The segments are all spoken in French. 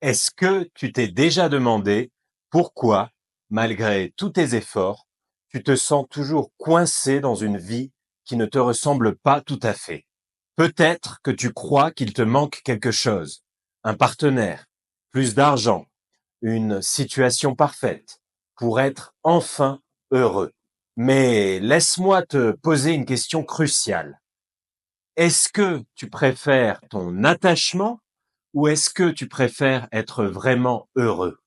Est-ce que tu t'es déjà demandé pourquoi, malgré tous tes efforts, tu te sens toujours coincé dans une vie qui ne te ressemble pas tout à fait? Peut-être que tu crois qu'il te manque quelque chose, un partenaire, plus d'argent, une situation parfaite pour être enfin heureux. Mais laisse-moi te poser une question cruciale. Est-ce que tu préfères ton attachement ou est-ce que tu préfères être vraiment heureux?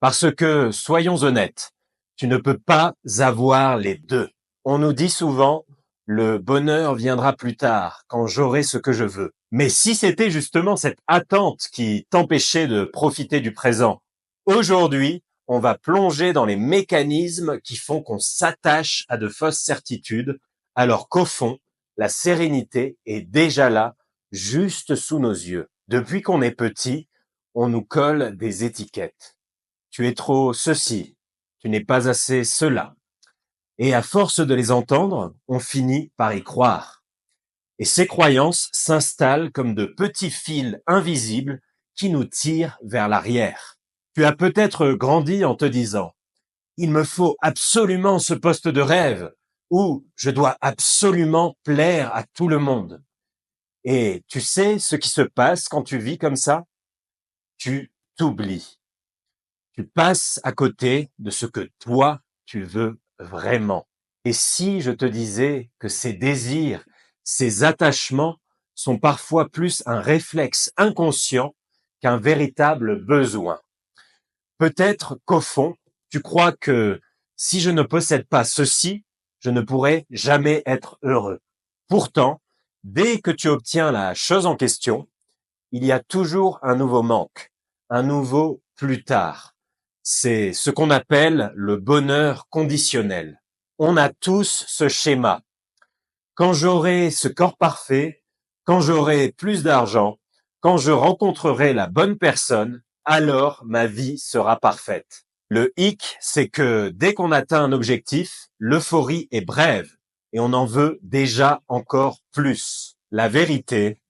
Parce que, soyons honnêtes, tu ne peux pas avoir les deux. On nous dit souvent, le bonheur viendra plus tard, quand j'aurai ce que je veux. Mais si c'était justement cette attente qui t'empêchait de profiter du présent, aujourd'hui, on va plonger dans les mécanismes qui font qu'on s'attache à de fausses certitudes, alors qu'au fond, la sérénité est déjà là, juste sous nos yeux. Depuis qu'on est petit, on nous colle des étiquettes. Tu es trop ceci, tu n'es pas assez cela. Et à force de les entendre, on finit par y croire. Et ces croyances s'installent comme de petits fils invisibles qui nous tirent vers l'arrière. Tu as peut-être grandi en te disant, il me faut absolument ce poste de rêve, ou je dois absolument plaire à tout le monde. Et tu sais ce qui se passe quand tu vis comme ça? Tu t'oublies. Tu passes à côté de ce que toi, tu veux vraiment. Et si je te disais que ces désirs, ces attachements sont parfois plus un réflexe inconscient qu'un véritable besoin? Peut-être qu'au fond, tu crois que si je ne possède pas ceci, je ne pourrai jamais être heureux. Pourtant, dès que tu obtiens la chose en question, il y a toujours un nouveau manque, un nouveau plus tard. C'est ce qu'on appelle le bonheur conditionnel. On a tous ce schéma. Quand j'aurai ce corps parfait, quand j'aurai plus d'argent, quand je rencontrerai la bonne personne, alors ma vie sera parfaite. Le hic, c'est que dès qu'on atteint un objectif, l'euphorie est brève et on en veut déjà encore plus. La vérité,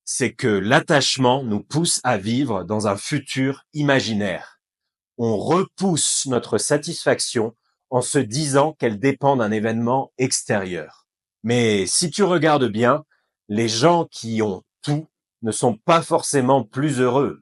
c'est que l'attachement nous pousse à vivre dans un futur imaginaire. On repousse notre satisfaction en se disant qu'elle dépend d'un événement extérieur. Mais si tu regardes bien, les gens qui ont tout ne sont pas forcément plus heureux.